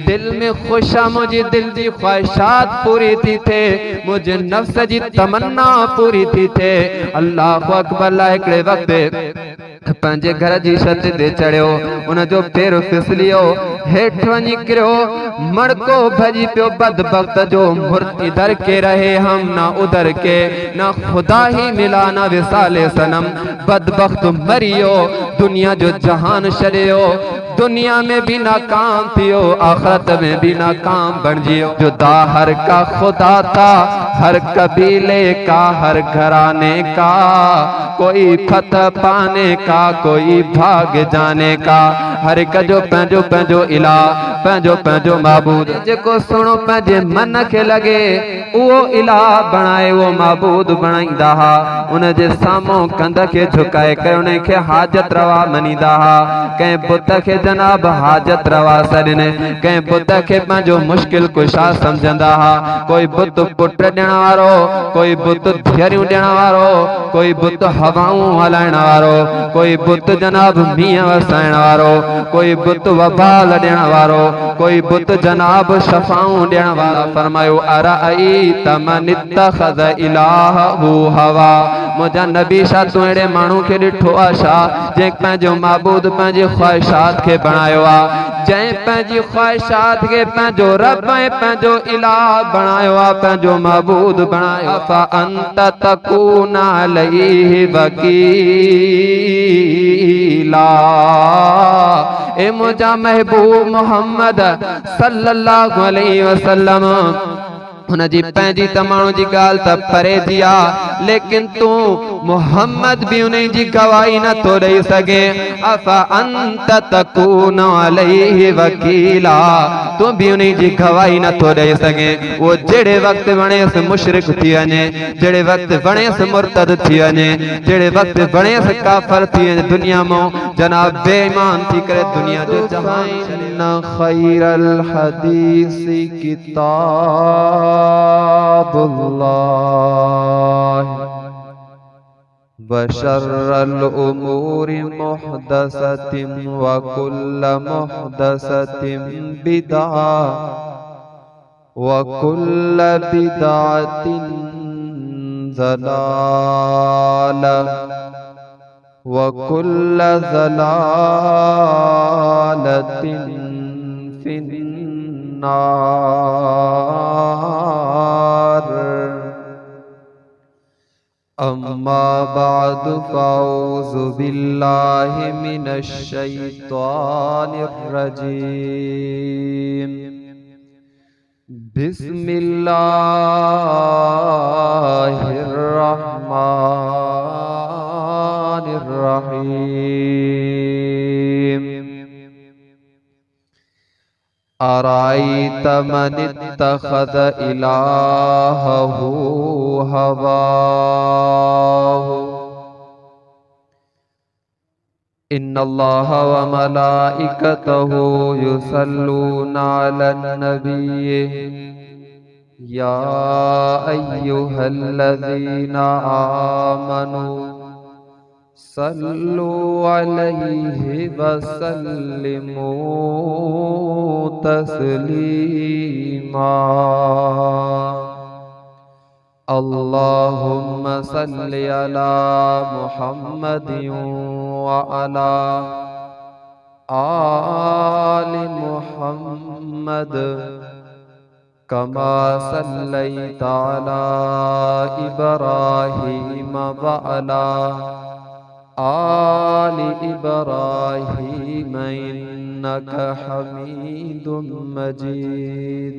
दिल में खुशा मुझे दिल जी ख्वाहिशात पूरी थी थे, मुझे नफ्स जी तमन्ना पूरी थी थे। अल्लाह अकबर ला हिकिड़े वक़्तु पंहिंजे घर जी छत ते चढ़ियो, उन जो पेर फिसलियो, हेठ वञी किरियो, मड़को भजी पियो बदबख्त जो, मुर्द इधर के रहे हम ना उधर के, ना खुदा ही मिला ना विसाले सनम, बदबख्त मरियो, दुनिया जो जहान शरियो, दुनिया में भी नाकाम थियो, आखिरत में भी नाकाम बन जियो। जुदा हर का खुदा था, हर कबीले का, हर घराने का, कोई फतह पाने का, कोई भाग जाने का, हर एक जो पंहिंजो पंहिंजो इलाह, पंहिंजो पंहिंजो माबूद, जेको सुणो पंहिंजे मन खे लगे उहो इलाह बणाए, उहो माबूद बणाईंदा हा। उन जे साम्हूं कंध खे झुकाए करे उन खे हाजत रवा मञींदा हा। कंहिं बुत खे जनाब हाजत रवा सॾनि, कंहिं बुत खे पंहिंजो मुश्किल कुशा सम्झंदा हा। कोई बुत पुट ॾियण वारो, कोई बुत धीअरियूं ॾियण वारो, कोई बुत हवाऊं हलाइण वारो, कोई बुत जनाब मींहं वसाइण वारो, कोई बुत वबाल ॾियण वारो, कोई बुत जनाब शफाऊं ॾियण वारो। फरमायो अरअईत मन इत्तखज़ इलाहहु हवा, मुंहिंजा नबी छा तूं अहिड़े माण्हू खे ॾिठो आहे छा जंहिं पंहिंजो माबूद पंहिंजी ख्वाहिशात खे बणायो आहे, जंहिं पंहिंजी ख्वाहिशात खे पंहिंजो रब ऐं पंहिंजो इलाह बणायो आहे, पंहिंजो माबूद बणायो। फ़अंत तकून अलैहि वकीला, ए मुंहिंजा महबूब मोहम्मद सल्लल्लाहु अलैहि वसल्लम, हुन जी पंहिंजी त माण्हू जी ॻाल्हि त परे जी आहे, लेकिन तूं मोहम्मद भी उन जी गवाही न तो ॾेई सघे। अफ़अंत तकून अलैहि वकीला, तूं भी उन जी गवाही न तो ॾेई सघे। वो जहिड़े वक़्तु वणेसि मुशरिक थी वञे, जहिड़े वक़्तु वणेसि मुर्तद थी वञे, जहिड़े वक़्तु वणेसि काफ़िर थी वञे, दुनिया मां जनाब बेईमान थी करे दुनिया जो जहान। खैरल हदीसी किताबुल्लाह व शर्रल उमूरि मुहदसतिन व कुल्ल मुहदसतिन बिदअह व कुल्ल बिदअतिन ज़लालह व कुल्ल ज़लालतिन फिन्नार। अम्मा बादु फ़अऊज़ु बिल्लाहि मिनश शैतानिर रजीम। बिस्मिल्लाहिर रहमानिर रहीम। अरायत मन इत्तखज़ इलाहहु हवाहु। इन्नल्लाह व मलाइकतहु युसल्लूना अलन नबी या अय्युहल्लज़ीना आमनू सल्लु अलैहि वसल्लिमू तस्लीमा। अल्लाहुम्मा सल्लि अला मुहम्मदिन व अला आलि मुहम्मद कमा सल्लैता अला इब्राहीम व अला आलि इब्राहीम इन्नका हमीदुम मजीद।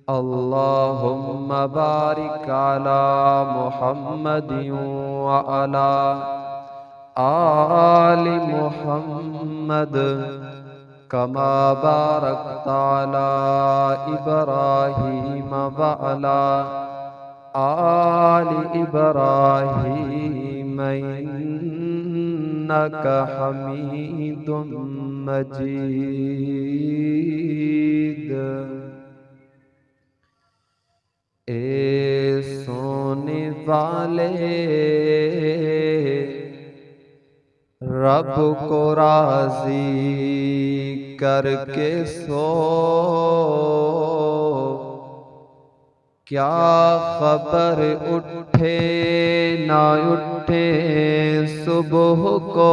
अल्लाहुम्मा बारिक अला मुहम्मदिन व अला आलि मुहम्मद कमा बारकता अला इब्राहीम व अला आलि इब्राहीम इन्नका हमीदुम मजीद। ए सोने वाले रब को राज़ी करके सो, क्या खबर उठे ना उठे सुबह को,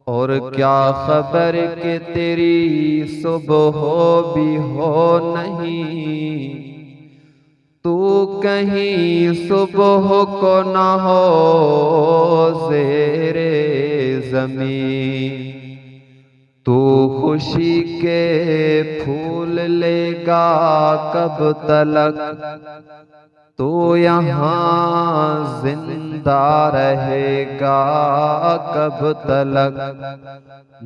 और क्या खबर के तेरी सुबह भी हो नहीं, तू कहीं सुबह को ना हो ज़ेरे ज़मीं, तू खुशी के फूल लेगा कब तलक, तू यहाँ जिंदा रहेगा कब तलक।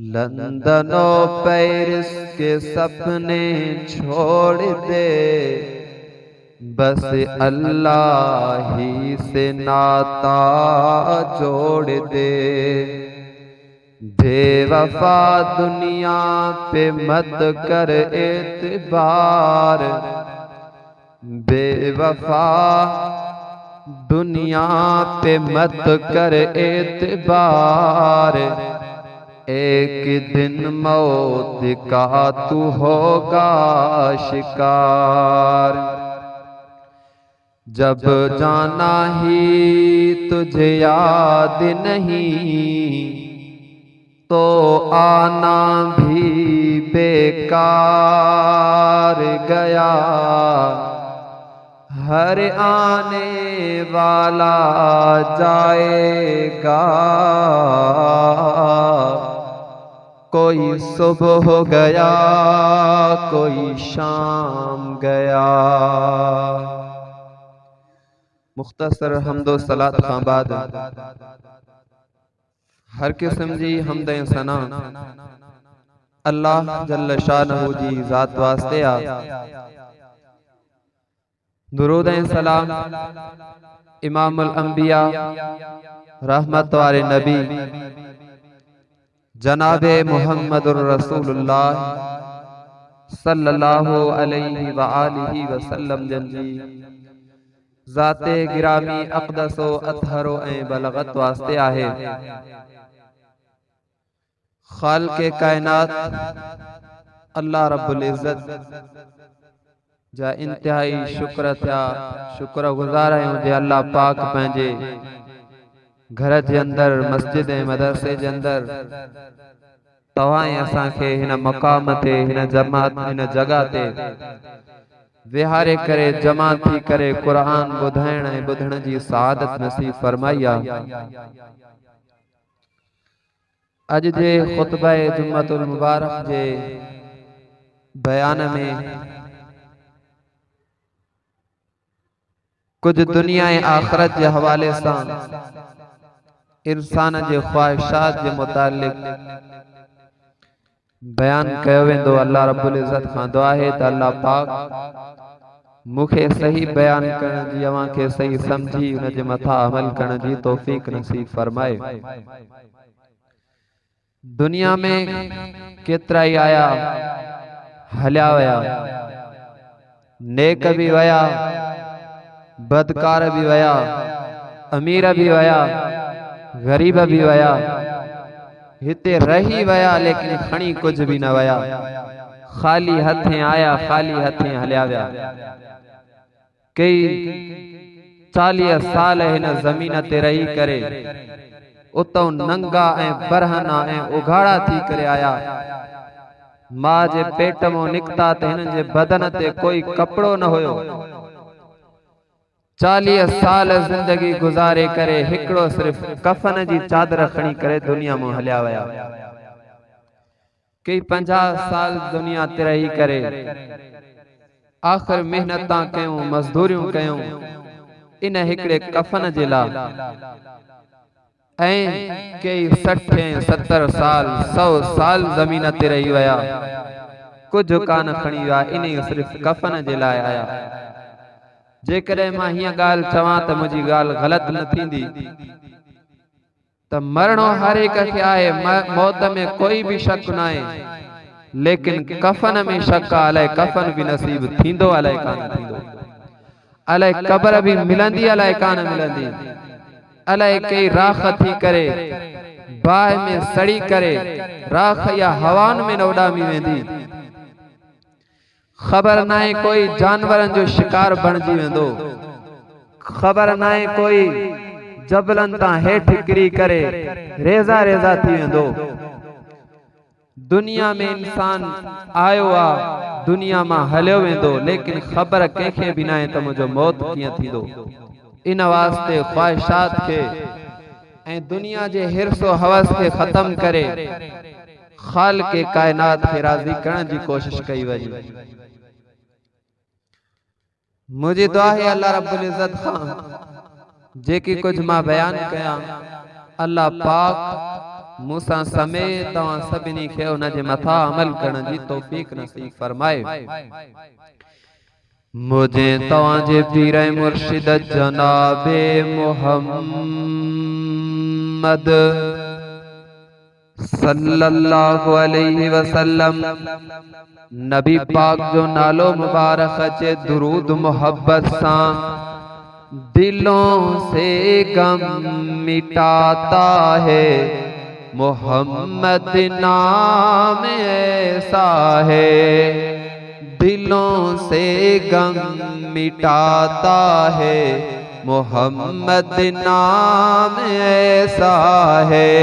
लंदन और पेरिस के सपने छोड़ दे, बस अल्लाह ही से नाता जोड़ दे। बेवफा दुनिया पे मत कर एतबार, बेवफा दुनिया पे मत कर एतबार, एक दिन मौत का तू होगा शिकार। जब जाना ही तुझे याद नहीं, तो आना भी बेकार गया, हर आने वाला जाएगा, कोई सुबह गया कोई शाम गया। मुख्तसर हम्दो सलात खां बाद हर किस्म जी हमद सना अल्लाह जल्ल शानहू जी ज़ात वास्ते आ। दुरूद सलाम इमामुल अंबिया रहमत वाले नबी जनाबे मुहम्मदुर रसूलुल्लाह सल्लल्लाहु अलैहि व आलिहि वसल्लम जंजी ज़ाते गिरामी अक़दसो अतहरो ऐं बलगत वास्ते आहे। खालिक़े कायनात अल्लाह रब्बुल इज़्ज़त जा इंतहाई शुक्र थिया, शुक्र गुज़ार आहियूं जे अल्लाह पाक पंहिंजे घर जे अंदर मस्जिद ऐं मदरसे जे अंदर तव्हां असांखे हिन मक़ाम ते हिन जमात हिन जगह ते विहारे करे जमा थी करे कुरान ॿुधाइण ऐं ॿुधण जी सआदत नसीब फरमाई आहे। अॼु जे ख़ुतबा जुम्मतुल मुबारक जे बयान में कुछ दुनिया ऐं आख़िरत जे हवाले सां इंसान जे ख्वाहिशात जे मुतालिक बयान कयो वेंदो। अल्लाह रब्बुल इज़्ज़त खां दुआ है त अल्लाह पाक मुखे सही बयान करण जी अवां खे सही समझी उन जे मथा अमल करण जी तौफीक नसीब फरमाए। दुनिया में केतरा ही आया हलिया वया, नेक भी वया बदकार भी वया, अमीर भी वया गरीब भी वया, हिते रही वया लेकिन खणी कुछ भी न वया, खाली हथें आया खाली हथें हलिया वया। कई 40 साल हिन ज़मीन ते रही करे उतों नंगा ऐं बरहना ऐं उघाड़ा थी करे आया। मां जे पेट मो निकता त हिन जे बदन ते कोई कपड़ो न हुयो। 40 साल जिंदगी गुजारे करे हिकड़ो सिर्फ कफन जी चादर खणी करे दुनिया में हलिया वया। कई 50 साल दुनिया ते रही करे आखिर मेहनत कयूं मजदूरियों कयूं इन हिकड़े कफन जे ला, ऐं कई 60 70 साल 100 साल जमीन ते रही वया, कुछ कान खणी विया, इन सिर्फ कफन जे लाए आया। जेकॾहिं मां हीअ गाल चवां त मुंहिंजी गाल गलत न थींदी त मरणो हर एक खे आहे, मौत में कोई भी शक न आहे, लेकिन कफन में शक अलाए कफन भी नसीब थींदो अलाए कान थींदो, अलाए कब्र भी मिलंदी अलाए कान मिलंदी, अलाए कई राख थी करे बाहि में सड़ी करे राख या हवान में न उॾामी वेंदी। ख़बर नाहे कोई जानवरनि जो शिकार बणिजी वेंदो। ख़बर नाहे कोई जबलनि तां हेठि किरी करे रेज़ा रेज़ा थी वेंदो। दुनिया में इंसान आयो आ, दुनिया मां हलियो वेंदो, लेकिन ख़बर कंहिंखे बि नाहे त मुंहिंजो मौत कीअं थींदो। इन वास्ते ख्वाहिशात खे ऐं दुनिया जे हिर्स व हवस खे ख़त्म करे ख़ालिक़ कायनात खे राज़ी करण जी कोशिश कई वञे। मुझे दुआ है अल्लाह रब्बुल इज़्ज़त खां जेकी कुछ मां बयान कया अल्लाह पाक मूसा समेत तव्हां सभिनी खे उन जे मथा अमल करण जी तौफीक नसीब फरमाए। मुझे तव्हां जे पीर ऐं मुर्शिद जनाबे मुहम्मद सल्लल्लाहु अलैहि वसल्लम नबी पाक जो नालो मुबारक अचे दुरूद मोहब्बत सां दिलों से गम मिटाता है मोहम्मद नाम ऐसा है। दिलों से गम मिटाता है मोहम्मद नाम ऐसा है।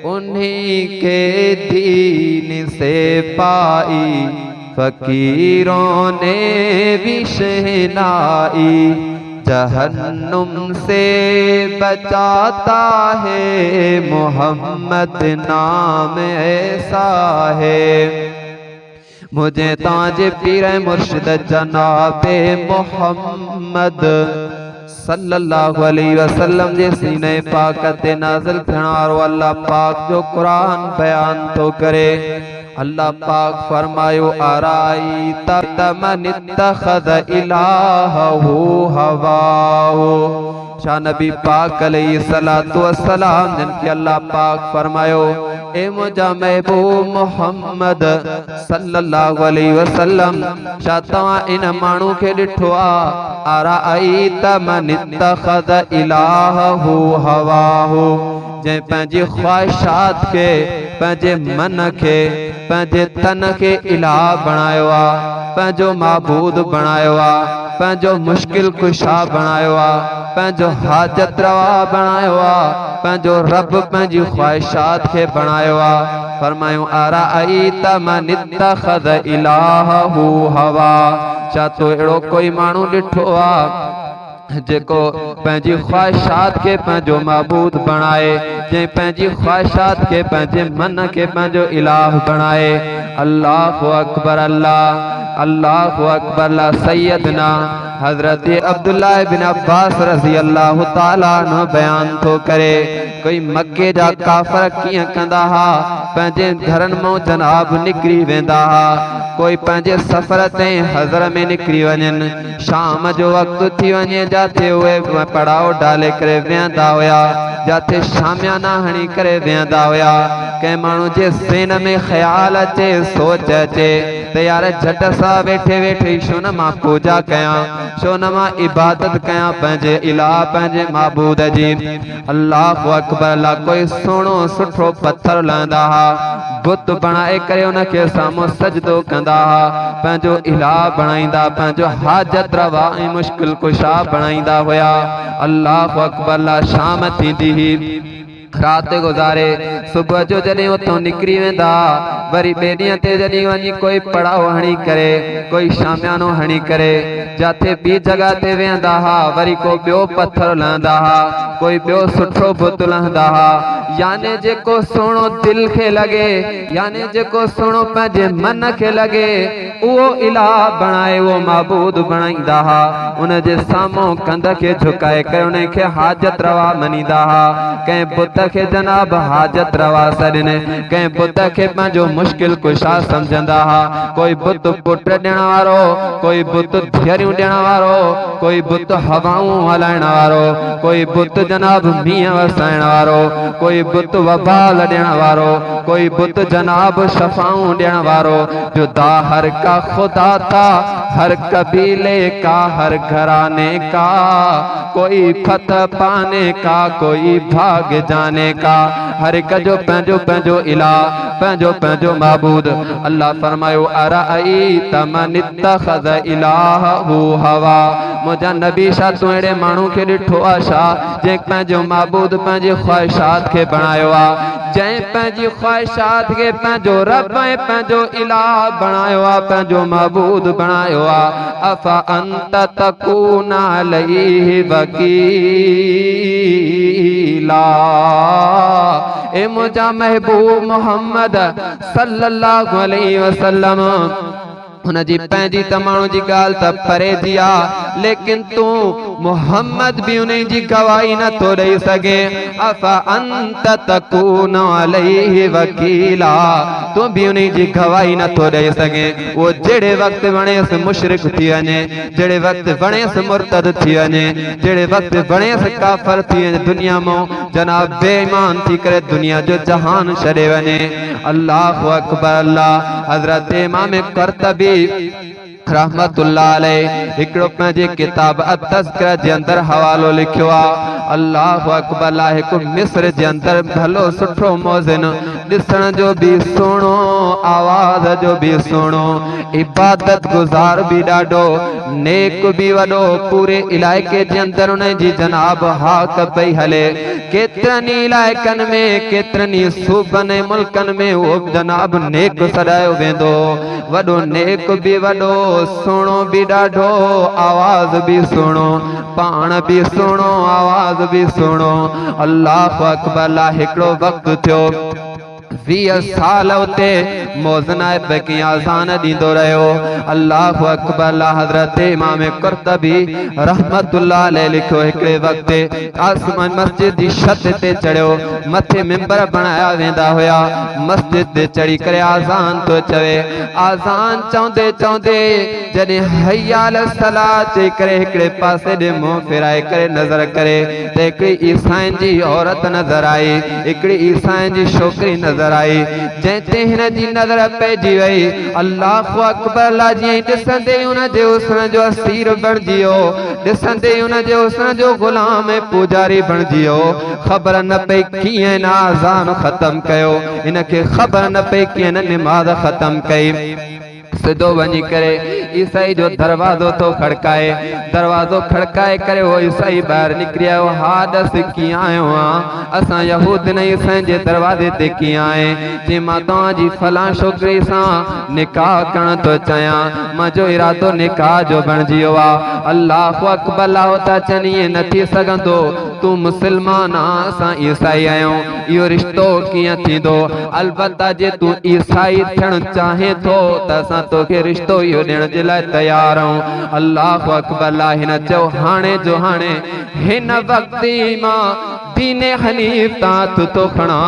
उन्हीं के दीन से पाई फकीरों ने भी शहनाई। जहन्नुम से बचाता है मोहम्मद नाम ऐसा है। मुझे ताजे पीर मुर्शिद जनाबे मोहम्मद सल्लल्लाहु अलैहि वसल्लम जे सीने पाक ते नाज़िल थियण वारो अल्लाह पाक जो कुरान बयान तो करे। अल्लाह पाक फरमायो अराईत मन इत्तखज़ इलाहहु हवाहु। शाह नबी पाक अलैहिस्सलातु वस्सलाम जिनके अल्लाह पाक फरमायो ए मुझा महबूब मोहम्मद सल्लल्लाहु अलैहि वसल्लम छा तव्हां इन माण्हू खे ॾिठो आहे अराईत मन इत्तखज़ इलाहहु हवाहु जंहिं पंहिंजी ख्वाहिशात खे पंहिंजे मन खे पंहिंजे तन खे इलाह बणायो आहे, पंहिंजो माबूद बणायो आहे, पंहिंजो मुश्किल कुशा बणायो आहे, पंहिंजो हाजत रवा बणायो आहे, पंहिंजो रब पंहिंजी ख्वाहिशात खे बणायो आहे। फरमायूं अराईत मन इत्तखज़ इलाहहु हवा। छा तो अहिड़ो कोई माण्हू ॾिठो आहे जेको पंहिंजी ख्वाहिशात खे पंहिंजो माबूद बणाए, जंहिं पंहिंजी ख्वाहिशात खे पंहिंजे मन खे पंहिंजो इलाह बणाए। अल्लाहु अकबर अल्लाह, अल्लाहु अकबर। सैयदना हजरत अब्दुल्लाह बिन अब्बास रज़ी अल्लाह ताला अन्हु बयान थो करे कोई मक्के जा काफ़र कीअं कंदा हा, पंहिंजे घरनि मां जनाब निकिरी वेंदा हा। कोई पंहिंजे सफ़र ते हज़र में निकिरी वञनि, शाम जो वक़्तु थी वञे जाते उहे पड़ाव डाले करे वेहंदा हुया, जाते शामियाना हणी करे वेहंदा हुया। कंहिं माण्हू जे ज़हन में ख़्याल अचे, सोच अचे त यार झट सां वेठे वेठे छो न मां पूजा कयां, छो न मां इबादत कयां पंहिंजे इलाह पंहिंजे माबूद जी। अल्लाहु अकबर। अल्लाह कोई सुहिणो सुठो पत्थर लहंदा हा, बुत बणाए करे उनखे साम्हूं सजदो कंदा हा, पंहिंजो इलाह बणाईंदा, पंहिंजो हाजत रवा ऐं मुश्किल कुशा बणाईंदा हुया। अल्लाहु अकबर। शाम थींदी हुई, रात गुज़ारे, सुबुह जो जॾहिं उतां निकिरी वेंदा, वरी ॿिए ॾींहं ते जॾहिं वञी कोई पड़ाव हणी करे, कोई शामियानो हणी करे जाते ॿी जॻह ते वेहंदा हा, वरी को ॿियो पत्थर लहंदा हा, कोई ॿियो सुठो बुत लहंदा हा। याने जेको सुहिणो दिल खे लॻे, याने जेको सुहिणो पंहिंजे मन खे लॻे, उहो इलाह बणाए, उहो माबूद बणाईंदा हा। उन जे साम्हूं कंध खे झुकाए करे उन खे हाजत रवा मञींदा हा। कंहिं बुत खे जनाब हाजत रवा सॾिन कंहिं बुत खे पंहिंजो मुश्किल कुशा सम्झंदा हा कोई बुत पुट ॾियण वारो कोई बुत धीअरियूं ॾियण वारो कोई बुत हवाऊं हलाइण वारो कोई बुत जनाब मींहं वसाइण वारो कोई बुत वबाल ॾियण वारो कोई बुत जनाब शफाऊं ॾियण वारो जुदा हर का खुदा था हर कबीले का हर घराने का कोई फतह पाने का कोई भाग जाने का हर एक जो पंहिंजो पंहिंजो इलाह पंहिंजो पंहिंजो माबूद अल्लाह फरमायो अराईत मन इत्तखज़ इलाहहु हवा मुंहिंजा नबी छा तूं अहिड़े माण्हू खे ॾिठो आहे छा जंहिं पंहिंजो माबूद पंहिंजी ख्वाहिशात खे बणायो आहे जंहिं पंहिंजी ख्वाहिशात खे पंहिंजो रब ऐं पंहिंजो इलाह बणायो आहे पंहिंजो माबूद बणायो आहे अफ़ा अंत तकून अलैहि वकीला ए मुंहिंजा महबूब मोहम्मद सल्लल्लाहु अलैहि वसल्लम हुनजी पंहिंजी त माण्हू जी ॻाल्हि त परे जी आहे लेकिन तूं मोहम्मद भी उन्हीं जी गवाही न तो ॾेई सघे अफ़ा अंत तकून अलैहि वकीला तूं भी उन्हीं जी गवाही न तो ॾेई सघे वो जहिड़े वक़्त वणेसि मुशरिक थी वञे जहिड़े वक़्त वणेसि मुर्तद थी वञे जहिड़े वक़्त वणेसि काफ़िर थी वञे दुनिया मां जनाब बेईमान थी करे दुनिया जो जहान छॾे वञे अल्लाहु अकबर अल्लाह हज़रत इमाम क़ुर्तबी रहमतुल्लाह अलैहि हिकिड़ो पंहिंजे किताब अत-तज़किरा जे अंदरि हवालो लिखियो आहे अल्लाहु अकबर ला हिकु मिस्र जे अंदरि भलो सुठो मौज़िन ॾिसण जो बि सुहिणो आवाज़ जो बि सुहिणो इबादत गुज़ार बि ॾाढो नेक बि वॾो पूरे इलाइक़े जे अंदरि उन जी जनाब हाक पई हले केतिरनि इलाइक़नि में केतिरनि सूबनि ऐं मुल्कनि में उहो जनाब नेक सॾायो वेंदो वॾो नेक बि वॾो सुहिणो बि ॾाढो आवाज़ बि सुहिणो पाण बि सुहिणो आवाज़ बि सुहिणो अल्लाहु अकबर ला हिकिड़ो वक़्तु थियो 20 साल उते मौज़नाए बकी आज़ान ॾींदो रहियो अल्लाहु अकबर ला हज़रत इमाम क़ुर्तबी रहमतुल्लाह अलैहि लिखियो हिकिड़े वक़्तु आसमान मस्जिद जी छत ते चढ़ियो मथे मिंबर बणाया वेंदा हुया मस्जिद ते चढ़ी करे आज़ान तो चवे आज़ान चवंदे चवंदे जॾहिं हय्या अल सलाह चई करे हिकिड़े पासे ॾे मुंहुं फिराए करे नज़र करे त हिकिड़ी ईसाइन जी औरत नज़र आई हिकिड़ी ईसाइन जी छोकिरी नज़र आई जंहिंते हिन जी नज़र पइजी वई अल्लाहु अकबर ला जीअं ॾिसंदे उन जे हुस्न जो असीर बणिजी वियो ॾिसंदे उन जे हुस्न जो ग़ुलाम ऐं पूजारी बणिजी वियो ख़बर न पई कीअं हिन आज़ान ख़तम कयो हिनखे ख़बर न पई कीअं हिन निमाज़ ख़तम कई सिधो वञी करे ईसाई जो दरवाज़ो तो खड़काए दरवाज़ो खड़काए करे वो ईसाई ॿाहिरि निकिरी आयो हा ॾस कीअं आयो आहे असां यहूद न ईसाई जे दरवाज़े ते कीअं आए चई मां तव्हांजी फलां छोकिरी सां निकाह करण थो चाहियां मुंहिंजो इरादो निकाह जो बणिजी वियो आहे अल्लाहु अकबर अल्लाह था चवनि ईअं न थी सघंदो तूं मुस्लमान आहीं असां ईसाई आहियूं इहो रिश्तो कीअं थींदो अलबत्ता जे तूं ईसाई थियणु चाहे थो त असां तोखे रिश्तो इहो ॾियण जे लाइ तयार आहियूं अल्लाहु अकबर ला हिन चयो हाणे जो हाणे हिन वक़्त मां दीने हनीफ तां तो खणा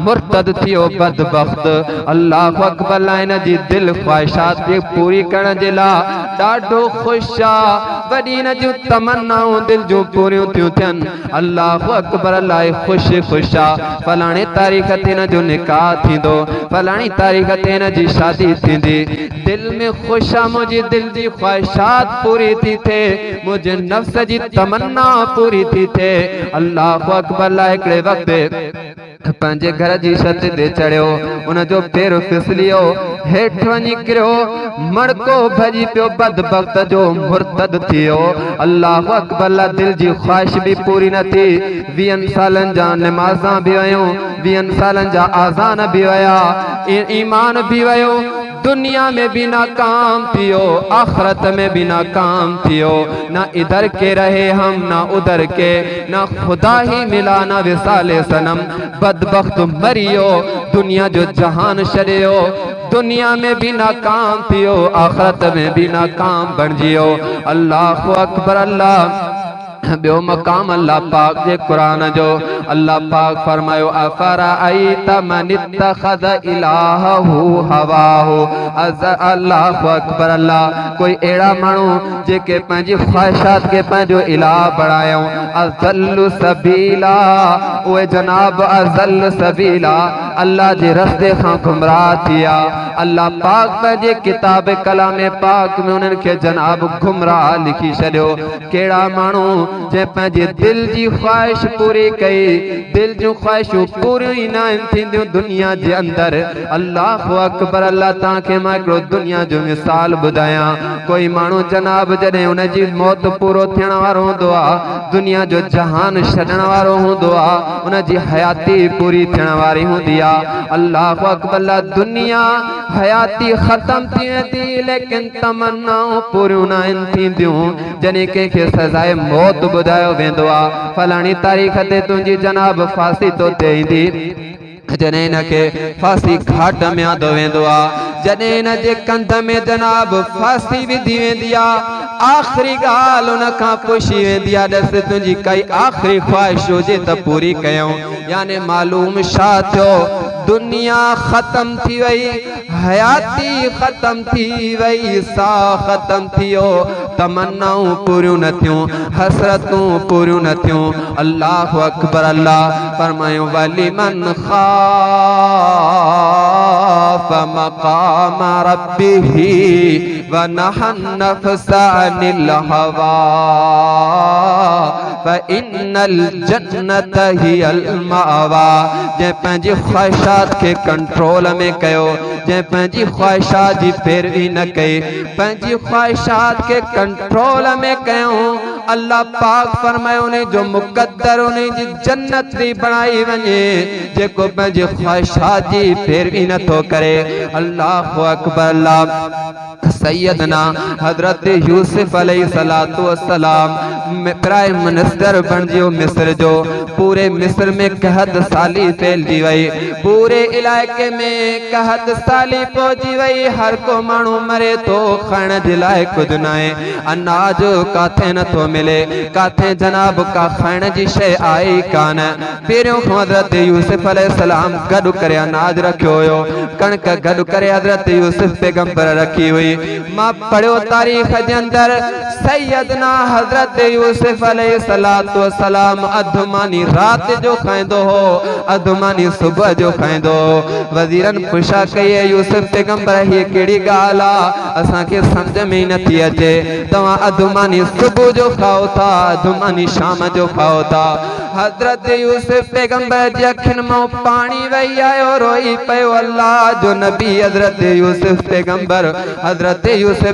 मुर्तद थियो बदबख्त अल्लाहु अकबर ला हिन जी दिल ख्वाहिशात खे पूरी करण जे लाइ ॾाढो ख़ुशि आहे वॾी हिन जूं तमन्नाऊं दिल जूं पूरियूं थियूं थियनि अल्लाहु अकबर अलाह ख़ुशि ख़ुशि आहे फलाणे तारीख़ ते हिन जो निकाह थींदो फलाणी तारीख़ ते हिन जी शादी थींदी दिल में ख़ुशि आहे मुंहिंजी दिल जी ख्वाहिशात पूरी थी थिए मुंहिंजे नफ़्स जी तमन्ना पूरी थी थिए अल्लाहु अकबर ला हिकिड़े वक़्तु पंहिंजे घर जी छत ते चढ़ियो उन जो पेर फिसलियो हेठि वञी किरियो मड़को भॼी पियो बदबख्त जो मुर्तद थियो अल्लाहु अकबर ला दिल जी ख्वाहिश भी पूरी न थी 20 सालनि जा नमाज़ां भी वयूं 20 सालनि जा आज़ान भी वया ईमान भी वयो दुनिया में भी नाकाम थियो आखिरत में भी नाकाम थियो ना इधर के रहे हम ना उधर के ना खुदा ही मिला ना विसाले सनम बदबख्त मरियो दुनिया जो जहान छॾियो दुनिया में भी नाकाम थियो आखिरत में भी नाकाम बणिजी वियो अल्लाहु अकबर अल्लाह बियो मकाम अल्लाह पाक जे कुरान जो अल्लाह पाक फरमायो अफराअयत मन इत्तखज़ इलाहहु हवाहु। अल्लाहु अकबर। अल्लाह कोई एड़ा मानू जेके पंहिंजी ख्वाहिशात के पंहिंजो इलाह बणायो। अज़ल्लु सबीला उहे जनाब अज़ल्लु सबीला अल्लाह जे रस्ते खां गुमराह थिया। अल्लाह पाक पंहिंजे किताब कलाम पाक में उन्हनि खे जनाब गुमराह लिखी छॾियो। कहिड़ा माण्हू जे पंहिंजे दिल जी ख्वाहिश पूरी कई, दिल जूं ख्वाहिशूं पूरियूं ई न थींदियूं दुनिया जे अंदरि। अल्लाहु अकबर। अल्लाह तव्हांखे मां हिकिड़ो दुनिया जो मिसाल ॿुधायां। कोई माण्हू जनाब जॾहिं उनजी मौत पूरो थियण वारो हूंदो आहे, दुनिया जो जहान छॾण वारो हूंदो आहे, उनजी हयाती पूरी थियण वारी हूंदी आहे। अल्लाहु अकबर। दुनिया हयाती ख़त्म थी वेंदी लेकिन तमन्नाऊं पूरियूं न थींदियूं। जॾहिं कंहिंखे सज़ाए मौत ॿुधायो वेंदो आहे, फलाणी तारीख़ ते तुंहिंजी जनाब फांसी तो ते ईंदी, जॾहिं हिनखे फांसी घाट में आंदो वेंदो आहे, जॾहिं हिन जे कंध में जनाब फांसी विधी वेंदी आहे, आख़िरी ॻाल्हि उन खां पुछी वेंदी आहे ॾस तुंहिंजी काई आख़िरी ख्वाहिश हुजे त पूरी कयूं। यानी मालूम छा थियो, दुनिया ख़त्म थी वई, हयाती ख़त्म थी वई, साह ख़त्म थियो, तमन्नाऊं पूरियूं न थियूं, हसरतूं पूरियूं न थियूं। अल्लाहु अकबर। अल्लाह फरमायो वलिमन ख़ाफ़ मक़ाम रब्बिही व नहा नफ्स अनिल हवा फ़इन्नल जन्नत हियल मावा। जंहिं पंहिंजी ख्वाहिशात के कंट्रोल में कयो, जंहिं पंहिंजी ख्वाहिशात जी पैरवी न कई, पंहिंजी ख्वाहिशात के कंट्रोल में कयूं, अल्लाह पाक फरमायो उन जो मुक़द्दर उन जी जन्नत थी बणाई वञे। जेको पंहिंजी ख्वाहिशात जी पैरवी नथो करे। अल्लाहु अकबर। अल्लाह सैयदना हजरत यूसुफ अलैहिस्सलातु वस्सलाम प्राइम मिनिस्टर बणिजियो मिस्र जो। पूरे मिस्र में कहत साली फैलजी वई, पूरे इलाइके में कहत साली पहुंची वई। हर को माण्हू मरे तो खाइण जे लाइ कुझु न आहे, अनाज काथे नथो मिले, काथे जनाब का खाइण जी शइ आहे ई कान। पहिरियों खां हज़रत यूसुफ अलैहिस्सलाम गॾु करे अनाज रखियो हुयो, कणक गॾु करे हज़रत यूसुफ पैगंबर रखी हुई। मां पढ़ियो तारीख़ जे अंदर सैयदना हज़रत यूसुफ अलैहिस्सलातु वस्सलाम अधु मानी रात जो खाईंदो हो, अधु मानी सुबह जो खाईंदो। वज़ीरन पुछा कई यूसुफ पैगंबर हीअ कहिड़ी ॻाल्हि आहे, असांखे सम्झ में ई नथी अचे, तव्हां अधु मानी सुबह जो खाओ था, अधु मानी शाम जो खाओ था। हज़रत यूसुफ पैगंबर जी अखियुनि मां पाणी वही आयो, रोई पियो। अल्लाह जो नबी हज़रत यूसुफ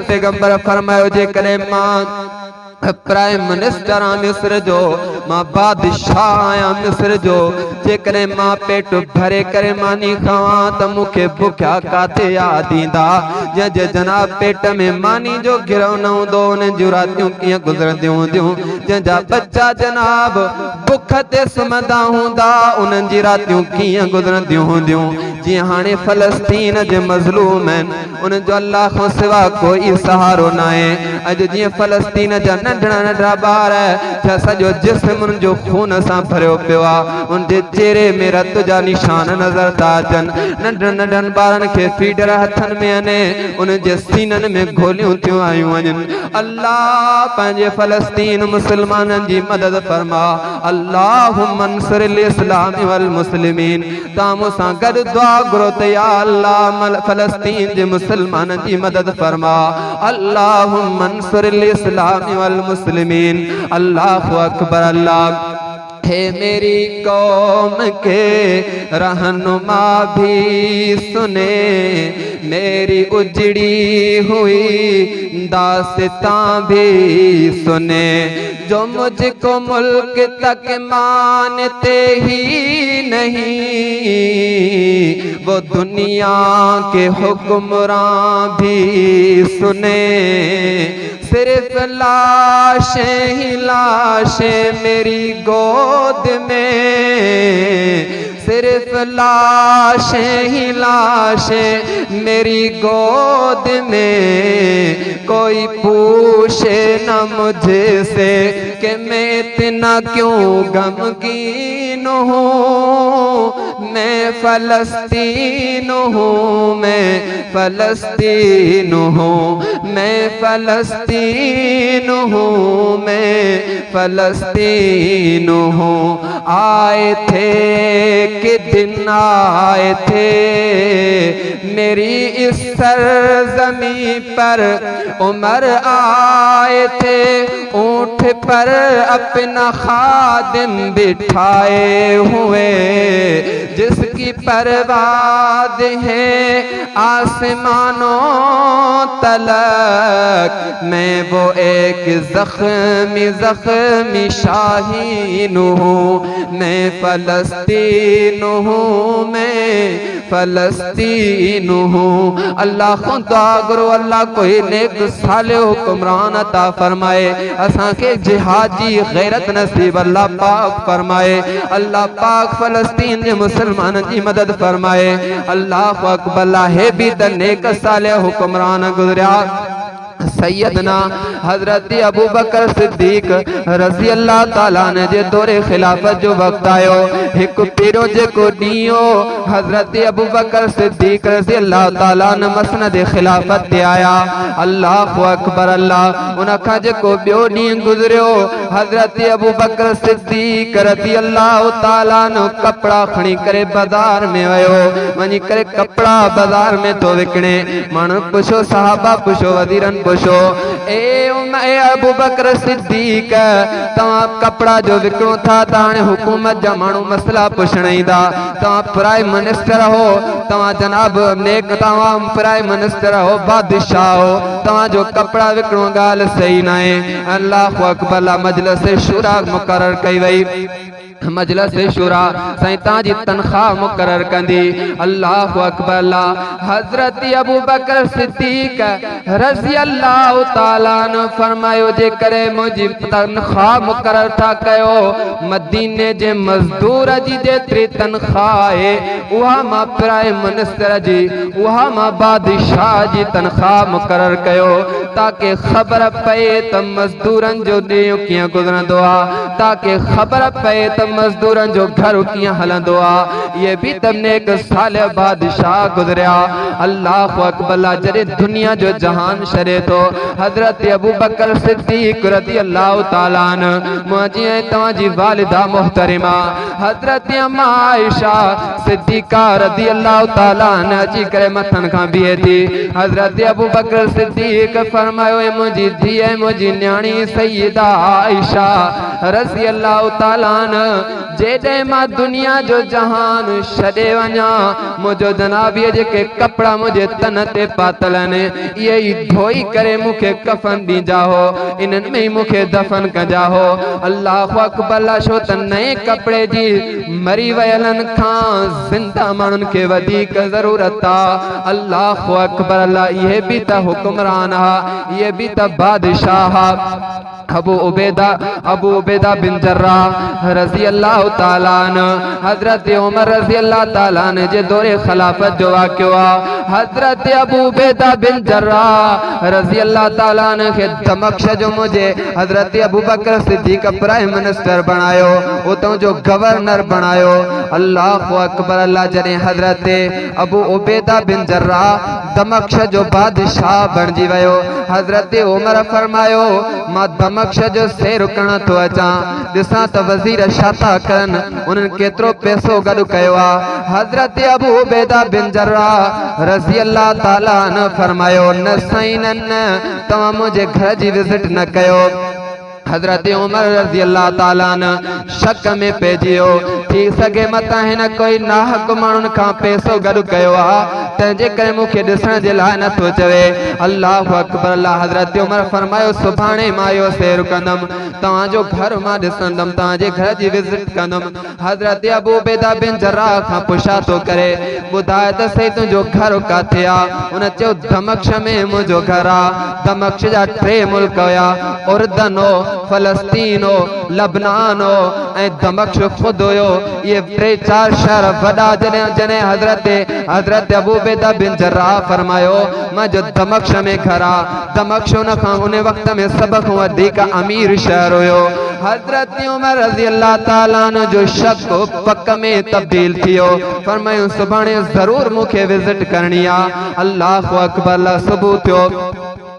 पैगंबर फरमायो जेकॾहिं मां प्राइम मिनिस्टर आ मिस्र जो, मां बादशाह आया मिस्र जो, जेकॾहिं मां पेट भरे करे मानी खावां त मूंखे बुखिया काथे यादि ईंदा। जंहिंजे जनाब पेट में मानी जो गिरव न हूंदो उन जूं रातियूं कीअं गुज़रंदियूं हूंदियूं, जंहिंजा बच्चा जनाब बुख ते सुम्हंदा हूंदा उन्हनि जी रातियूं कीअं गुज़रंदियूं हूंदियूं। जीअं हाणे फ़लस्तीन जे मज़लूम आहिनि, उन्हनि जो अल्लाह खां सिवा कोई सहारो न आहे। अॼु जीअं फ़लस्तीन जा नंढड़ा नंढड़ा ॿार छा सॼो जिस्म जो खून सां भरियो पियो आहे, उनजे चेहरे में रत जा निशान नज़र था अचनि। नंढड़नि नंढड़नि ॿारनि खे फीडर हथनि में आहिनि, उनजे सीननि में गोलियूं थियूं आयूं वञनि। अल्लाह पंहिंजे फ़लस्तीन मुस्लमाननि जी मदद फरमा। अल्लाहुम्मा अंसुरिल इस्लाम वल मुस्लिमीन। तव्हां मूंसां गॾु दुआ घुरो त या अल्लाह फ़लस्तीन जे मुस्लमाननि जी मदद फरमा। अल्लाहुम्मा अंसुरिल इस्लाम वल मुस्लिमीन। अल्लाहु अकबर। अल्लाह हे मेरी कौम के रहनुमा भी सुने, मेरी उजड़ी हुई दास्तां भी सुने, जो मुझको मुल्क तक मानते ही नहीं, वो दुनिया के हुक्मरां भी सुने। सिर्फ लाशें ही लाशें मेरी गोद में, सिर्फ लाशें ही लाशें मेरी गोद में, कोई पूछे न मुझसे कि मैं इतना क्यों गमगीन हूँ। मैं फलस्तीन हूँ, मैं फलस्तीन हूँ, मैं फलस्तीन हूँ, मैं फलस्तीन हूँ। आए थे कि दिन आए थे मेरी इस सरजमी पर, उमर आए थे ऊंट पर अपना खादिम बिठाए हुए, जिसकी परवाद है आसमानों तलक। मैं वो एक जख्मी जख्मी शाहीन हूँ, मैं फलस्तीन हूँ, मैं फलस्तीन हूँ। अल्लाह खुदा करो, अल्लाह कोई नेक साले हुक्मरान अता फरमाए, असा के जिहादी गैरत नसीब अल्लाह पाक फरमाए। अल्लाह पाक फलस्तीन के मुसलमान की मदद फरमाए। अल्लाह अकबर है भी त नेक साले हुक्मरान गुजरिया। सैयदना हजरत अबू बकर सिद्दीक रज़ी अल्लाह ताला ने जे दौरे खिलाफत जो वक्त आयो, एक पीरो जे को दियो हजरत अबू बकर सिद्दीक रज़ी अल्लाह ताला ने मसनद खिलाफत ते आया। अल्लाह अकबर। अल्लाह उन खा जे को बियो डी गुजरियो, हजरत अबू बकर सिद्दीक रज़ी अल्लाह ताला ने कपड़ा खणी करे बाजार में वयो, वनी करे कपड़ा बाजार में तो विकणे। मानो पुछो सहाबा, पुछो वजीरन, पुछो ए अबू बकर सिद्दीक तवा कपड़ा जो विकणो था ताने हुकूमत जा मानू मसला पुछण ईंदा। तवा प्राइम मिनिस्टर हो, तवा जनाब नेक, तवा प्राइम मिनिस्टर हो, बादशाह हो, तवा जो कपड़ा विकणो गाल सही ना है। अल्लाह अकबर। मजलिस शुरा मुकर्रर कई वई, मजलिस शुरा साईं ताजी तनख्वाह मुकर्रर कंदी। अल्लाह अकबर। हजरत अबू बकर सिद्दीक रज़ी अल्लाह ताला ने फरमायो, जे करे मुझी तनख्वाह मुकर्रर था कयो, मदीने जे मजदूर जी जेतरी तनख्वाह है उहा मां प्राइम मिनिस्टर जी, उहा मां बादशाह जी तनख्वाह मुकर्रर कयो, ताकि खबर पए त मजदूरन जो ॾींहुं कीअं गुज़रंदो आहे, ताकि खबर पए त मजदूरन जो घर कीअं हलंदो आहे। ये भी तमने एक साल बादशाह गुजरिया। अल्लाह अकबर। जॾहिं दुनिया जो जहान शरे तो हजरत अबू बकर सिद्दीक रज़ी अल्लाह ताला अन्हु मुंहिंजी ऐं तव्हांजी वालिदा मोहतरिमा हजरत अम्मा आयशा सिद्दीका रज़ी अल्लाह ताला अन्हा अची करे मथन खां बीहे थी। हजरत अबू बकर सिद्दीक फरमायो, मुंहिंजी धीअ, मुंहिंजी न्याणी सैयदा आयशा रज़ी अल्लाह ताला अन्हा, जेॾे मां दुनिया जो जहान छॾे वञा, मुंहिंजो जनाबीअ जेके कपड़ा मुंहिंजे तन ते पातल आहिनि इहे ई धोई करे मूंखे कफन ॾींदा हो, इन्हनि में ई मूंखे दफन कजा हो। अल्लाह अकबर। छो त नए कपड़े जी मरी वयलनि खां ज़िंदा माण्हुनि खे वधीक ज़रूरत आहे। अल्लाह अकबर। अल्लाह इहे बि त हुक्मरान हा, इहे बि त बादशाह हा। अबू उबैदा बिन जर्राह रज़ी अल्लाह ताला अन्हु, हजरत उमर रज़ी अल्लाह ताला अन्हु जे दौरे खिलाफत जो वाक़ियो आहे। हजरत अबू उबैदा बिन जर्राह रज़ी अल्लाह ताला अन्हु खे दमश्क जो मुझे हजरत अबू बकर सिद्दीक प्राइम मिनिस्टर बनायो, उतों जो गवर्नर बनायो। अल्लाह अकबर। अल्लाह। जॾहिं हजरत अबू उबैदा बिन जर्राह दमश्क जो बादशाह बणजी वियो, हजरत उमर फरमायो, मां दमश्क जो सैर करण तो अचां, ॾिसां त वज़ीर छा था करनि, उन्हनि केतिरो पैसो गॾु कयो आहे। हजरत अबू उबैदा बिन जर्राह रज़ी अल्लाह ताला अन्हु फरमायो, न साईं न, तव्हां मुंहिंजे घर जी विज़िट न कयो। हजरत उमर रज़ी अल्लाह ताला अन्हु शक में पइजी वियो, थी सघे मतां हिन कोई नाहक माण्हुनि खां पैसो गॾु कयो आहे, तंहिंजे करे मूंखे ॾिसण जे लाइ नथो चवे। अल्लाह अकबर। अल्लाह। हजरत उमर फरमायो, सुभाणे मां इहो सैर कंदुमि, तव्हांजो घर मां ॾिसंदुमि, तव्हांजे घर जी विज़िट कंदुमि। हजरत अबू उबैदा बिन जर्राह खां पुछा थो करे, ॿुधाए त सही तुंहिंजो घर किथे आहे? उन चयो, दमश्क में मुंहिंजो घर आहे। दमश्क जा 3 मुल्क हुया, उर्दन हो, फलस्तीन हो, लबनान हो ऐं दमश्क खुद हुयो। ये 3-4 शहर वॾा जने हज़रत अबू उबैदा बिन जर्राह फरमायो मां जो दमश्क में घर आ। दमश्क उन वक्त में सब खां वधीक अमीर शहर हुयो। हज़रत उमर रज़ी अल्लाह ताला अन्हु जो शक पक में तब्दील थियो। फरमायो सुभाणे जरूर मुखे विजिट करनी आ। अल्लाहु अकबर। सुबह थियो,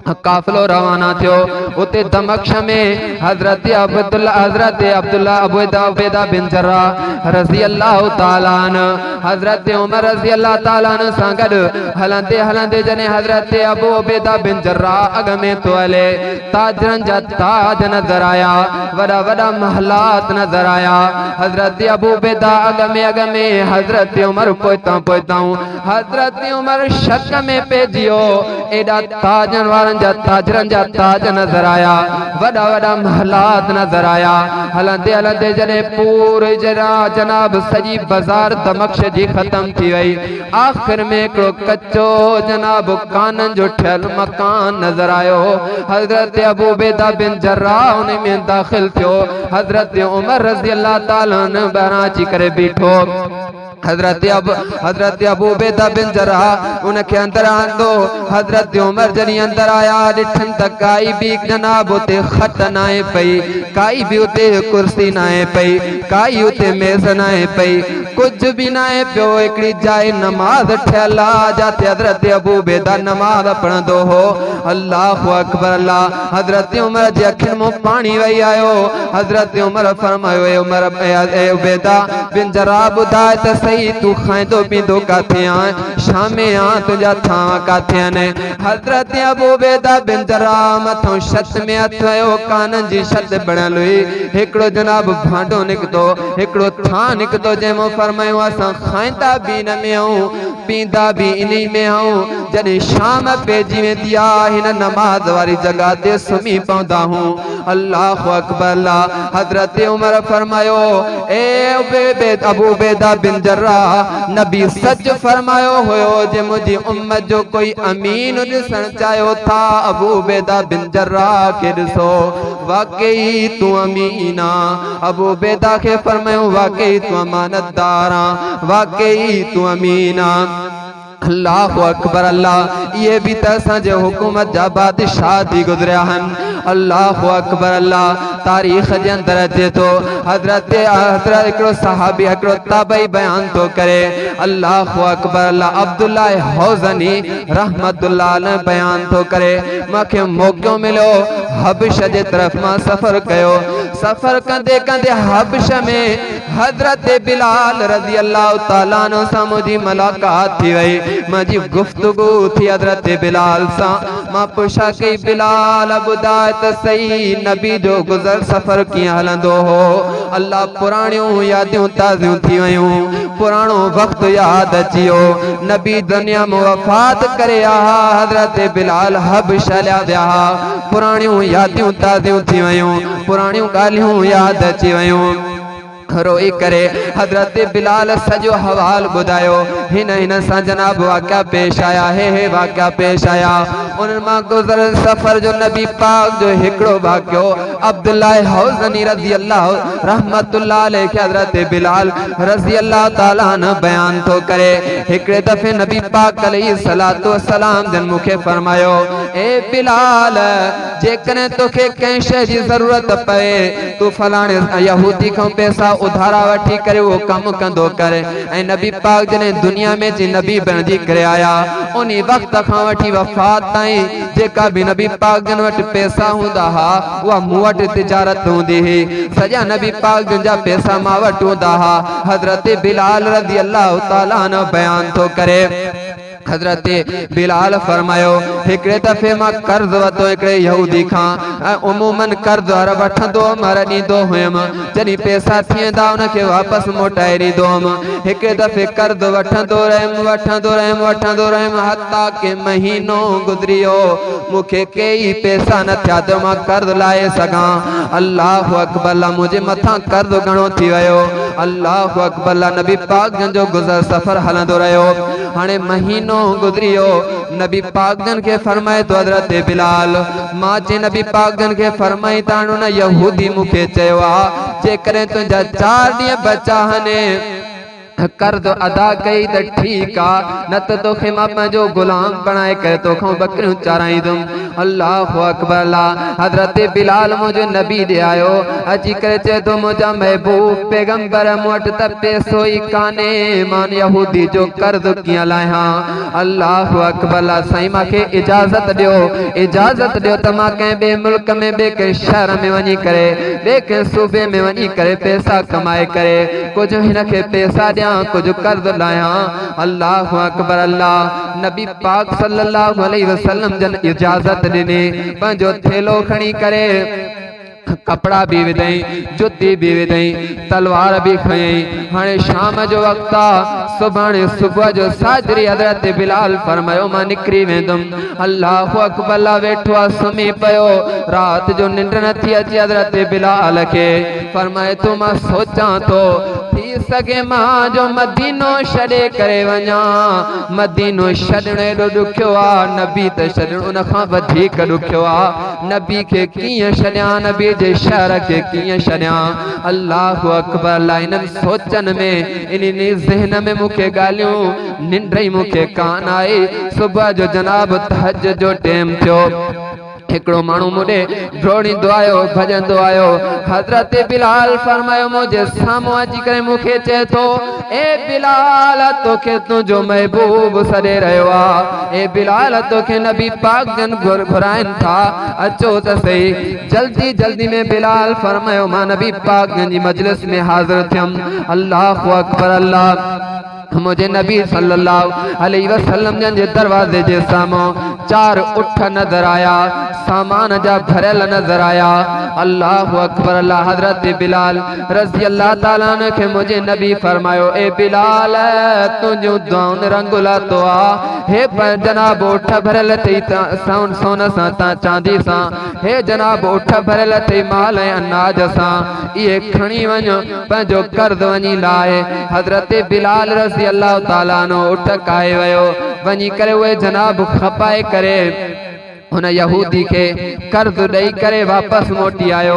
काफिलो रवाना थियो। उते दमश्क में हज़रत अब्दुल्ला अबू उबैदा बिन जर्राह रज़ी अल्लाह ताला अन्हु हज़रत उमर रज़ी अल्लाह ताला अन्हु सां गॾु हलंदे हलंदे जने हज़रत अबू उबैदा बिन जर्राह अॻ में तो हले, ताजरनि जा ताज नज़र आया, वॾा वॾा महलात नज़र आया। हज़रत अबू उबैदा अॻ में हज़रत उमर पोइताऊं हज़रत उमर शक में पइजी वियो। एॾा ताजरनि जा ताज नज़र आया, वॾा वॾा महलात नज़र आया। हलंदे हलंदे जॾहिं पूरे जनाब सॼी बाज़ार दमश्क जी ख़त्म थी वई। आख़िर में हिकिड़ो कच्चो जनाब काननि जो ठहियल मकान नज़र आयो। हज़रत अबू उबैदा बिन जर्राह उन में दाख़िल थियो। हज़रत उमर रज़ी अल्लाह ताला अन्हु ॿाहिरां अची करे बीठो। हज़रत अबू उबैदा बिन जर्राह उनखे अंदर आंदो। हज़रत उमर जॾहिं अंदर आया ॾिठनि त काई बि जनाब उते खट न आहे पई, काई बि उते कुर्सी न आहे पई, काई उते मेज़ न आहे पई, कुझु बि न आहे पियो। हिकिड़ी जाइ नमाज़ ठहियल आहे जिते हज़रत अबू उबैदा नमाज़ पढ़ंदो हो। अल्लाहु अकबर अल्लाह। हज़रत उमर जे अखियुनि मां पाणी वही आयो। हज़रत उमर फरमायो ए उबैदा बिन जर्राह ॿुधाए त सही तू खाईंदो पींदो काथे आहीं, शामे आ तुंहिंजा थांव काथे आहिनि। हज़रत अबू उबैदा बिन जर्राह मथां छत में हथ वियो। काननि जी छत बणियल हुई। हिकिड़ो जनाब भांडो निकितो, हिकिड़ो थां निकितो जंहिंमें फरमायो असां खाईंदा बि इन में आहियूं, पींदा बि इन में आहियूं। जॾहिं शाम पइजी वेंदी आहे हिन नमाज़ वारी जॻह ते सुम्ही पवंदा हूं। अल्लाहु अकबर अल्लाह। हज़रत उमर फरमायो ए अबू उबैदा बिन जर्राह नबी सच फरमायो हुयो जे मुंहिंजी उम्मत जो कोई अमीन ॾिसण चाहियो था अबू उबैदा बिन जर्राह खे ॾिसो, वाकई तू अमीन आ। अबू उबैदा खे फरमायो वाकई तू अमानतदार आ, वाकई तू अमीन आ। अल्लाहु अकबर अल्लाह। ये भी त असांजे हुकूमत जा बादशाह थी गुज़रिया आहिनि। अल्लाहु अकबर अल्लाह। तारीख़ जे अंदर अचे थो हज़रत हिकिड़ो सहाबी हिकिड़ो ताबई बयान थो करे। अल्लाहु अकबर अल्लाह। अब्दुल्ला हौज़नी रहमतुल्लाह अलैह बयान थो करे मूंखे मौक़ो मिलियो हबश जे तरफ़ मां सफ़र कयो। सफ़र कंदे कंदे हबश में हज़रत बिलाल रज़ी अल्लाह ताला अन्हु सां मुंहिंजी मुलाक़ात थी वई। मुंहिंजी गुफ्तगू थी हज़रत बिलाल सां। मां पुछा कई बिलाल ॿुधाए त सही नबी जो गुज़र सफ़र कीअं हलंदो हो। अल्लाह पुराणियूं यादियूं ताज़ियूं थी वयूं, पुराणो वक़्तु यादि अची वियो। नबी दुनिया में वफ़ात करे आया, हज़रत बिलाल हबश हलिया विया। पुराणियूं यादियूं ताज़ियूं थी वयूं, पुराणियूं ॻाल्हियूं यादि अची वयूं। रोई करे हज़रत बिलाल सॼो हवाल ॿुधायो। हिन सां जनाब वाक़िया पेश आया, हे वाक़िया पेश आया। उन्हनि मां गुज़रियल सफ़र जो नबी पाक जो हिकिड़ो वाक़ियो अब्दुल्ला हौज़नी रज़ी अल्लाह रहमतुल्लाह अलैह खे हज़रत बिलाल रज़ी अल्लाह ताला अन्हु बयान थो करे। हिकिड़े दफ़े नबी पाक अलैहिस्सलातु वस्सलाम जन मूंखे फरमायो ए बिलाल जेकॾहिं तोखे कंहिं शइ जी ज़रूरत पए तूं फलाणे यहूदी खां पैसा उधारा वठी करे वो कम कंदो करे। ऐं नबी पाक जने दुनिया में जी नबी बणजी करे आया उन वक्त खां वठी वफ़ात ताईं जेका भी नबी पाक जन वटि पैसा हूंदा हा उहा मूं वटि तिजारत हूंदी हुई। सॼा नबी पाक जन जा पैसा मां वटि हूंदा हा। हज़रत बिलाल रज़ी अल्लाह ताला अन्हु बयान थो करे। हज़रत बिलाल फरमायो हिकिड़े दफ़े मां कर्ज़ वरितो हिकिड़े यहूदी खां। उमूमन कर्ज़ वठंदो हुअमि ॾींदो हुयुमि, जॾहिं पैसा थी वेंदा उनखे वापसि मोटाए ॾींदो हुअमि। हिकिड़े दफ़े कर्ज़ वठंदो रहियुमि हता के महीनो गुज़री वियो, मूंखे कई पैसा न थिया त मां कर्ज़ लाहे सघां। अल्लाहु अकबर। मुंहिंजे मथां कर्ज़ घणो थी वियो। अल्लाहु अकबर। नबी पाक जन जो गुज़र सफ़र हलंदो रहियो। हाणे महीनो गुज़रियो। नबी पाक जन के फरमाए तो हज़रत बिलाल मां चे नबी पाक जन के फरमाई ताणो न यहूदी मुखे चयो आ जेकरे तुंहिंजा 4 ॾींहं बचा हने कर्ज अदा कई तो ठीक आ, न तो तोखे मां पंहिंजो गुलाम बणाए करे तोखां बकरियूं चाराईंदुमि। अल्लाहु अकबर। हज़रत बिलाल मुझे नबी दे आयो अची करे चए तो मुझा महबूब पैगंबर मूं वटि त पैसो ई काने, मान यहूदी जो कर्ज कीअं लाहियां। अल्लाहु अकबर। साईं मूंखे इजाज़त ॾियो, इजाज़त ॾियो त मां कंहिं ॿिए मुल्क में ॿिए कंहिं शहर में वञी करे ॿिए कंहिं सूबे में वञी करे पैसा कमाए करे कुझु हिनखे पैसा ॾियां कुछ कर्ज लाया। अल्लाहु अकबर। अल्लाह नबी पाक सल्लल्लाहु अलैहि वसल्लम जन इजाजत ॾिनी। पंहिंजो थेलो खणी करे कपड़ा भी विधई, जुती भी विधई, तलवार भी खयई। हाणे शाम जो वक्त आ, सुभाणे सुबह जो साजरी हज़रत बिलाल फरमायो मां निकरी वेंदुमि। अल्लाहु अकबर। वेठो आ सुम्ही पियो। रात जो निंड नथी अचे हज़रत बिलाल के। फरमाए तो मां सोचां तो थी सके मां जो मदीनो छॾे करे वञा। मदीनो छॾण एॾो ॾुखियो आ, नबी त छॾण उन खां वधीक ॾुखियो आ। नबी खे कीअं छॾियां, नबी जे शहर के किए छड़िया। अल्लाहु अकबर। इन्हनि सोचन में इन्हनि ज़हन में मूंखे ॻाल्हियूं निंड ई मूंखे कान आई। सुबह जो जनाब तहज्जुद जो टाइम थियो। हिकिड़ो माण्हू मुॾे डोड़ींदो आयो, भॼंदो आयो। हज़रत बिलाल फरमायो मुंहिंजे साम्हूं अची करे मूंखे चए थो ए बिलाल तोखे तुंहिंजो महबूब सॾे रहियो आहे। ए बिलाल तोखे नबी पाक जन घुराइनि था, अचो त सही। जल्दी जल्दी में बिलाल फरमायो मां नबी पाक जन जी मजलिस में हाज़िर थियमि। अल्लाहु अकबर। अल्लाह मुझे नबी सल्लल्लाहु अलैहि वसल्लम जन जे दरवाजे जे साम्हूं 4 उठ नजर आया, सामान जा भरियल नजर आया। अल्लाहु अकबर। अल्लाह हज़रत बिलाल रज़ी अल्लाह ताला अन्हु खे मुझे नबी फरमायो ए बिलाल तुंहिंजूं दुआउनि रंग लातो आ। हे पर जनाब उठ भरियल अथई सोन सां ता चांदी सां। हे जनाब उठ भरियल अथई माल ऐं अनाज सां। इहे खणी वञो पंहिंजो कर्ज़ वञी लाहे। हज़रत बिलाल रज़ी अल्लाह ताला अन्हु उठ काए वियो। वञी करे उहे जनाब खपाए करे हुन यहूदी के कर्ज ॾेई करे वापस मोटी आयो।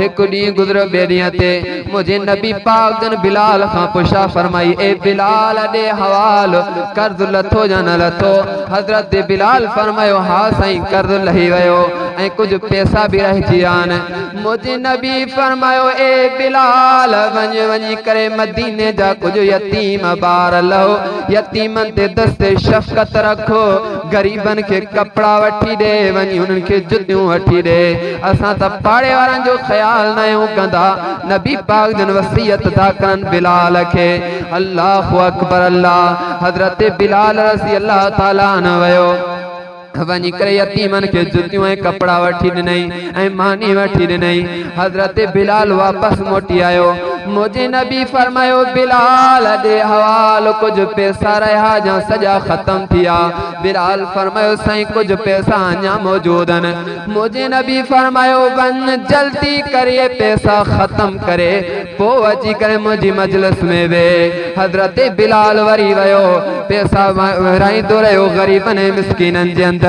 एक ॾींहुं गुज़रियो, ॿिए ॾींहं ते मुझे नबी पाक जन बिलाल खां पुछा फरमाई ए बिलाल ॾे हवाल कर्ज लथो या न लथो। हज़रत बिलाल फरमायो हा साईं कर्ज लही वियो ऐं कुछ पैसा भी रहिजी विया आहिनि। मुझे नबी फरमायो ए बिलाल वञी करे मदीने जा कुछ यतीम ॿार लहो, यतीमनि ते दस्ते शफ़क़त रखो, गरीबन के कपड़ा वठी दे, वनी उन्हनि खे जुतियूं वठी दे। असां त पाड़े वारनि जो ख्याल न आहियूं कंदा। नबी पाक जन वसीयत था करनि बिलाल खे। अल्लाहु अकबर। अल्लाह हज़रत बिलाल रज़ी अल्लाह ताला अन्हु वियो। वञी करे यतीमन के जुतियूं ऐं कपड़ा वठी ॾिनई ऐं मानी वठी ॾिनई। हज़रत बिलाल वापस मोटी आयो। मुझे नबी फरमायो बिलाल ॾे हवाल कुछ पैसा रहा या सॼा ख़त्म थिया। बिलाल फरमायो साईं कुछ पैसा अञा मौजूद आहिनि। मुझे नबी फरमायो वञ जल्दी करे पैसा ख़त्म करे पोइ अची करे मुंहिंजी मजलिस में वेह। हज़रत बिलाल वरी वियो, पैसा विराईंदो रहियो ग़रीबनि ऐं मिस्कीननि जे अंदर।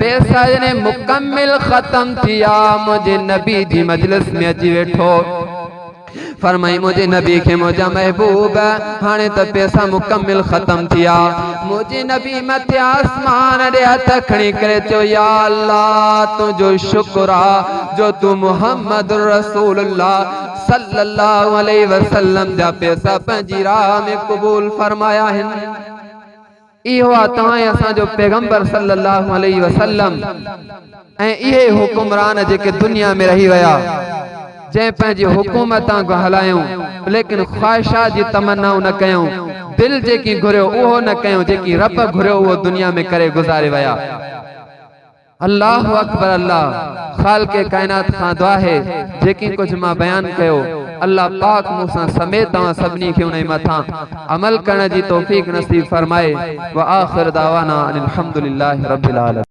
पैसा जने मुकम्मिल ख़त्म थिया, मुझे नबी जी मजलिस में अची वेठो। फरमाई मुझे नबी के मुझा महबूब हाणे त पैसा मुकम्मिल ख़त्म थिया। मुझे नबी मथे आसमान ॾे हथ खणी करे चयो या अल्लाह तुंहिंजो शुक्र आ जो तू मुहम्मद रसूलुल्लाह सल्लल्लाहु अलैहि वसल्लम जा पैसा पंहिंजी राह में क़बूल फरमाया आहिनि। इहो आहे तव्हां असांजो पैगंबर सल्लल्लाहु अलैहि वसल्लम ऐं इहे हुकुमरान जेके दुनिया में रही विया जै पंहिंजी हुकूमत हलायूं लेकिन ख्वाहिशात जी तमन्नाऊं न कयूं। दिल जेकी घुरियो उहो न कयूं, जेकी रब घुरियो उहो दुनिया में करे गुज़ारे विया। अल्लाहु अकबर। अल्लाह ख़ालिक़े काइनात खां दुआ है जेकी कुछ मां बयान कयो अल्लाह पाक मूसां समेत तव्हां सभिनी खे उन मथां अमल करण जी तौफ़ीक़ नसीब फरमाए। व आख़िर दावाना अनिल हम्दुलिल्लाहि रब्बिल आलमीन।